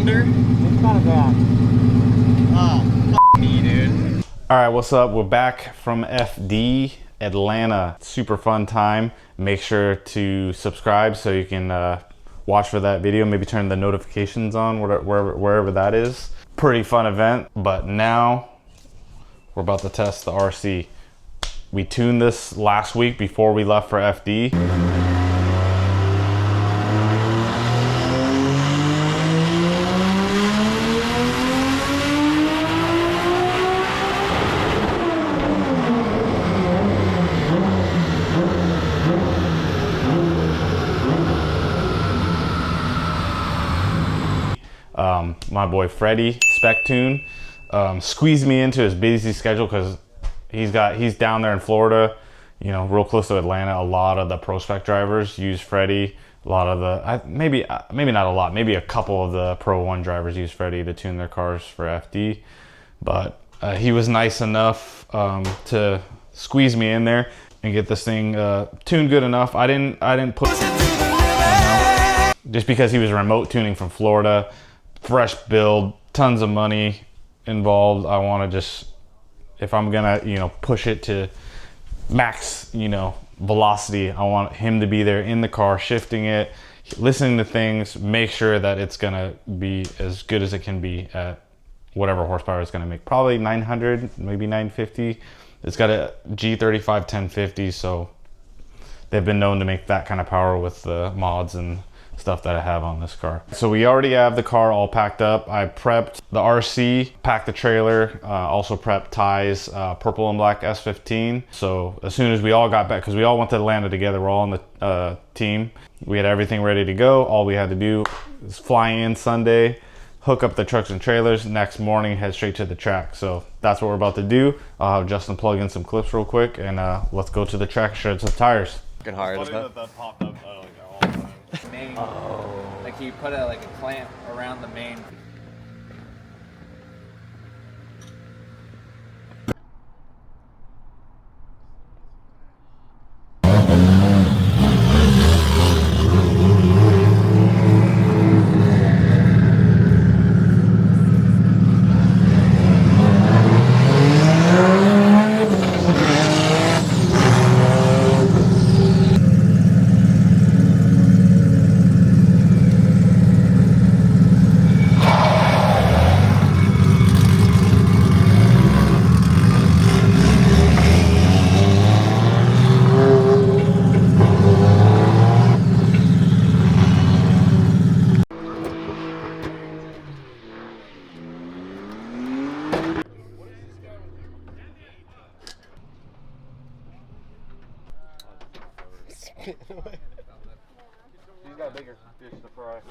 cylinder? It's got a back. Oh, f me, dude. All right, what's up? We're back from FD Atlanta. Super fun time. Make sure to subscribe so you can watch for that video. Maybe turn the notifications on wherever that is. Pretty fun event. But now we're about to test the RC. We tuned this last week before we left for FD. My boy Freddie, Spec Tune, squeezed me into his busy schedule because he's down there in Florida, you know, real close to Atlanta. A lot of the pro spec drivers use Freddie. A lot of the maybe not a lot, maybe a couple of the Pro 1 drivers use Freddie to tune their cars for FD. But he was nice enough to squeeze me in there and get this thing tuned good enough. I didn't put, you know, just because he was remote tuning from Florida. Fresh build, tons of money involved. I want to just, if I'm gonna, you know, push it to max, you know, velocity, I want him to be there in the car, shifting it, listening to things, make sure that it's gonna be as good as it can be at whatever horsepower it's gonna make. Probably 900, maybe 950. It's got a G35 1050, so they've been known to make that kind of power with the mods and stuff that I have on this car. So we already have the car all packed up. I prepped the RC, packed the trailer, also prepped Ty's purple and black S15. So as soon as we all got back, because we all went to Atlanta together, we're all on the team. We had everything ready to go. All we had to do is fly in Sunday, hook up the trucks and trailers, next morning head straight to the track. So that's what we're about to do. I'll have Justin plug in some clips real quick and let's go to the track, shred some tires. Fucking hard, isn't it? That popped up all the time. Main. Like you put a clamp around the main. He's got bigger fish to fry.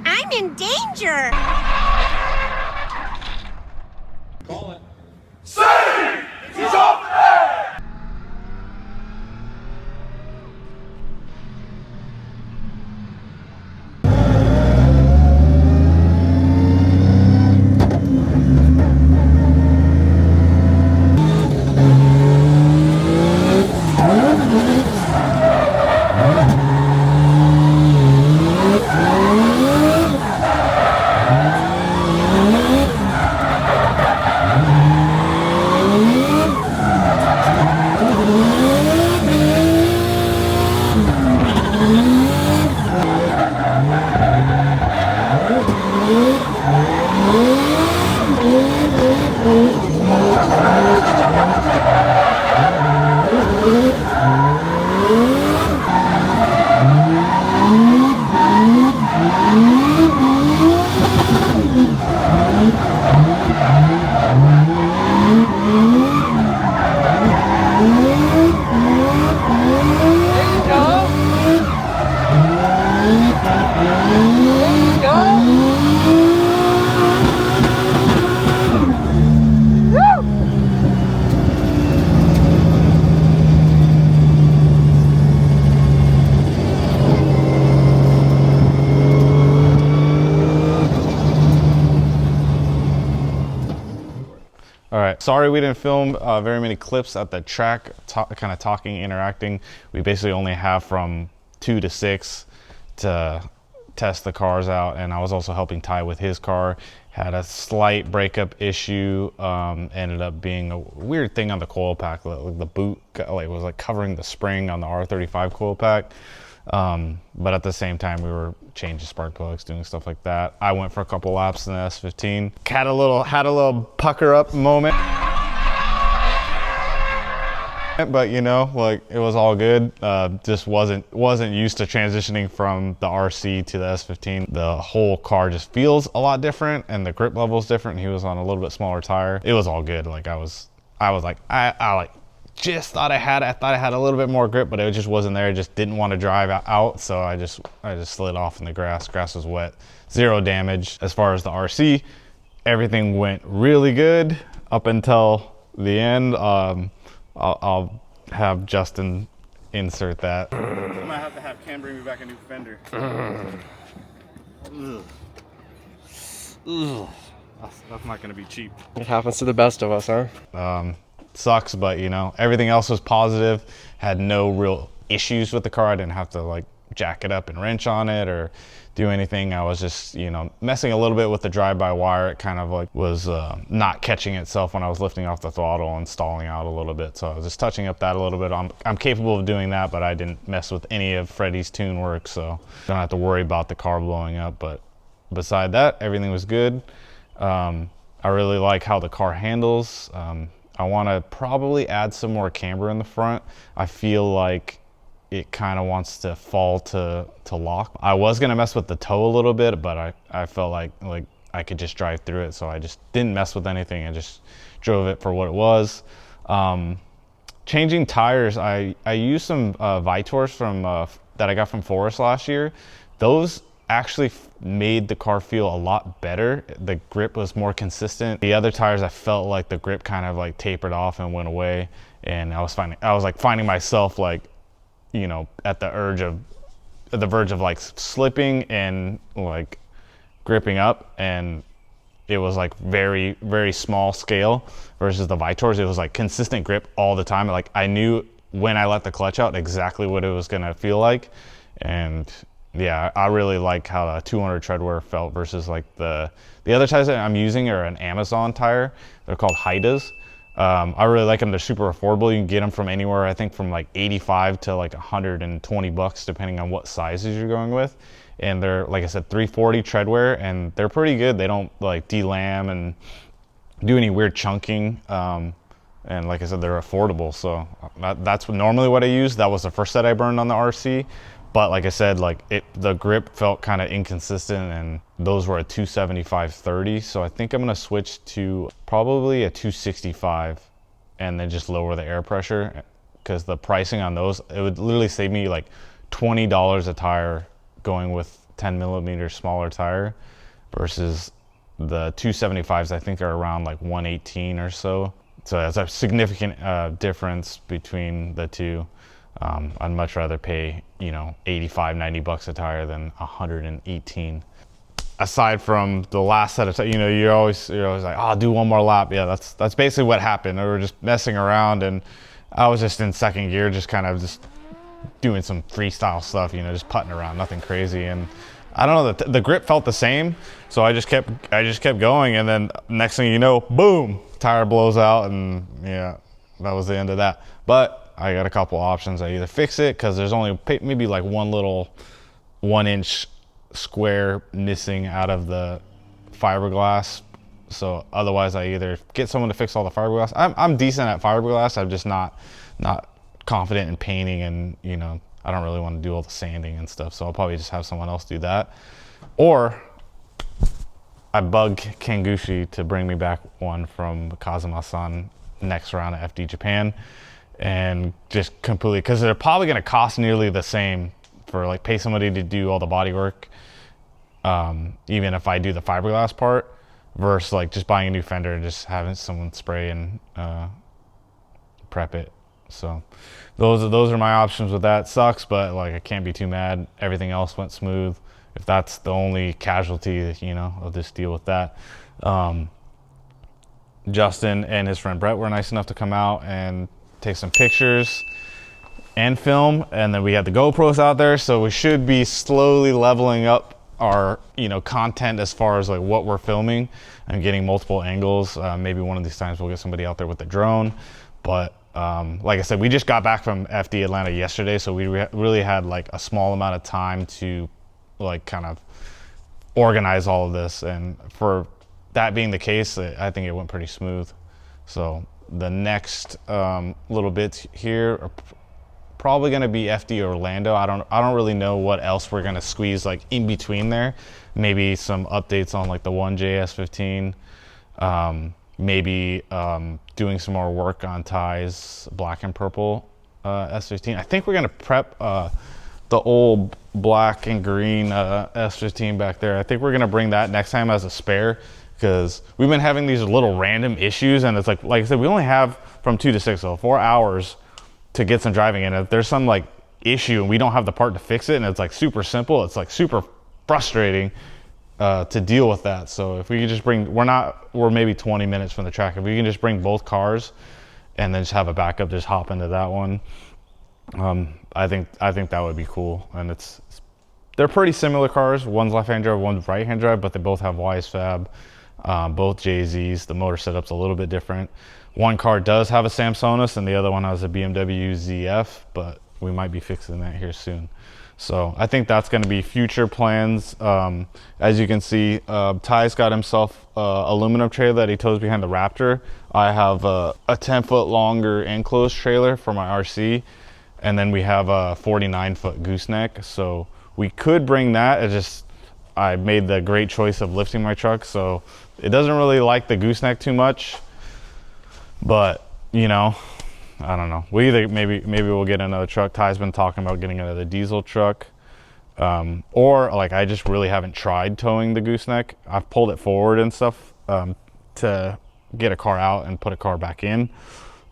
I'm in danger! Call it. All right, sorry we didn't film very many clips at the track, kind of talking, interacting. We basically only have from 2 to 6 to test the cars out, and I was also helping Ty with his car. Had a slight breakup issue, ended up being a weird thing on the coil pack. Like the boot was like covering the spring on the R35 coil pack. But at the same time, we were changing spark plugs, doing stuff like that. I went for a couple laps in the S15. Had a little pucker up moment. But you know, like it was all good. Just wasn't used to transitioning from the RC to the S15. The whole car just feels a lot different, and the grip level is different. He was on a little bit smaller tire. It was all good. Like I was like I just thought I had a little bit more grip, but it just wasn't there. I just didn't want to drive out, so I just slid off in the grass. Grass was wet. Zero damage. As far as the RC, everything went really good up until the end. I'll have Justin insert that. I might have to have Cam bring me back a new fender. That's not gonna be cheap. It happens to the best of us, huh? Sucks, but you know, everything else was positive. Had no real issues with the car. I didn't have to like jack it up and wrench on it or do anything. I was just, you know, messing a little bit with the drive-by-wire. It kind of like was not catching itself when I was lifting off the throttle and stalling out a little bit. So I was just touching up that a little bit. I'm capable of doing that, but I didn't mess with any of Freddie's tune work, so don't have to worry about the car blowing up. But beside that, everything was good. I really like how the car handles. I want to probably add some more camber in the front. I feel like it kind of wants to fall to lock. I was gonna mess with the toe a little bit, but I felt like I could just drive through it, so I just didn't mess with anything. I just drove it for what it was. Changing tires, I used some Vitors from that I got from Forest last year. Those actually made the car feel a lot better. The grip was more consistent. The other tires, I felt like the grip kind of like tapered off and went away, and I was finding myself like, you know, at the verge of like slipping and like gripping up, and it was like very, very small scale versus the Vitors. It was like consistent grip all the time. Like I knew when I let the clutch out exactly what it was gonna feel like. And yeah, I really like how the 200 treadwear felt versus like the other tires that I'm using are an Amazon tire. They're called Haidas. I really like them. They're super affordable. You can get them from anywhere, I think from like 85 to like 120 bucks, depending on what sizes you're going with. And they're, like I said, 340 treadwear, and they're pretty good. They don't like delam and do any weird chunking. And like I said, they're affordable. So that's normally what I use. That was the first set I burned on the RC. But like I said, like the grip felt kind of inconsistent, and those were a 275/30. So I think I'm gonna switch to probably a 265 and then just lower the air pressure, because the pricing on those, it would literally save me like $20 a tire going with 10 millimeter smaller tire versus the 275s I think are around like 118 or so. So that's a significant difference between the two. I'd much rather pay, you know, 85, 90 bucks a tire than 118. Aside from the last set of tires, you know, you're always like, oh, I'll do one more lap. Yeah, that's basically what happened. We were just messing around, and I was just in second gear, just kind of just doing some freestyle stuff, you know, just putting around, nothing crazy. And I don't know, the grip felt the same, so I just kept going, and then next thing you know, boom, tire blows out, and yeah, that was the end of that. But I got a couple options. I either fix it, because there's only maybe like one little 1-inch square missing out of the fiberglass, so otherwise I either get someone to fix all the fiberglass. I'm decent at fiberglass. I'm just not confident in painting, and you know, I don't really want to do all the sanding and stuff, so I'll probably just have someone else do that. Or I bug Kangushi to bring me back one from Kazama-san next round at FD Japan, and just completely, because they're probably going to cost nearly the same for like pay somebody to do all the body work, even if I do the fiberglass part, versus like just buying a new fender and just having someone spray and prep it. So those are my options with that. Sucks, but like I can't be too mad. Everything else went smooth. If that's the only casualty, you know, of this deal with that. Justin and his friend Brett were nice enough to come out and take some pictures and film, and then we had the GoPros out there, so we should be slowly leveling up our, you know, content as far as like what we're filming and getting multiple angles. Maybe one of these times we'll get somebody out there with the drone, but like I said, we just got back from FD Atlanta yesterday, so we really had like a small amount of time to like kind of organize all of this, and for that being the case, I think it went pretty smooth. So the next little bits here are probably going to be FD Orlando. I don't really know what else we're going to squeeze like in between there. Maybe some updates on like the 1J S15. Maybe doing some more work on Ty's black and purple S15. I think we're going to prep the old black and green S15 back there. I think we're going to bring that next time as a spare, because we've been having these little random issues, and it's like I said, we only have from 2 to 6, so 4 hours to get some driving in. If there's some like issue and we don't have the part to fix it, and it's like super simple, it's like super frustrating to deal with that. So if we could just bring, we're maybe 20 minutes from the track, if we can just bring both cars and then just have a backup, just hop into that one, I think that would be cool. And they're pretty similar cars. One's left-hand drive, one's right-hand drive, but they both have YSFAB, both JZs. The motor setup's a little bit different. One car does have a Samsonus and the other one has a BMW ZF, but we might be fixing that here soon. So I think that's going to be future plans. As you can see, Ty's got himself aluminum trailer that he tows behind the Raptor. I have a 10-foot longer enclosed trailer for my RC, and then we have a 49-foot gooseneck. So we could bring that. I made the great choice of lifting my truck, so it doesn't really like the gooseneck too much. But you know, I don't know. Maybe we'll get another truck. Ty's been talking about getting another diesel truck. Or like I just really haven't tried towing the gooseneck. I've pulled it forward and stuff to get a car out and put a car back in,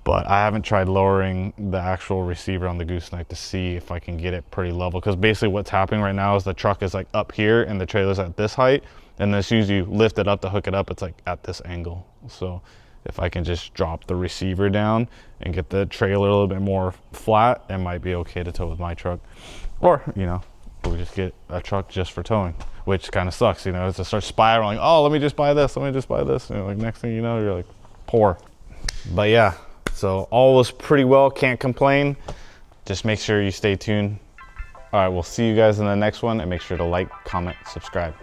but I haven't tried lowering the actual receiver on the gooseneck to see if I can get it pretty level, because basically what's happening right now is the truck is like up here and the trailer's at this height, and then as soon as you lift it up to hook it up, it's like at this angle. So if I can just drop the receiver down and get the trailer a little bit more flat, it might be okay to tow with my truck. Or, you know, we just get a truck just for towing, which kind of sucks, you know, it's to start spiraling. Oh, let me just buy this, let me just buy this. You know, like next thing you know, you're like poor. But yeah, so all was pretty well, can't complain. Just make sure you stay tuned. All right, we'll see you guys in the next one, and make sure to like, comment, subscribe.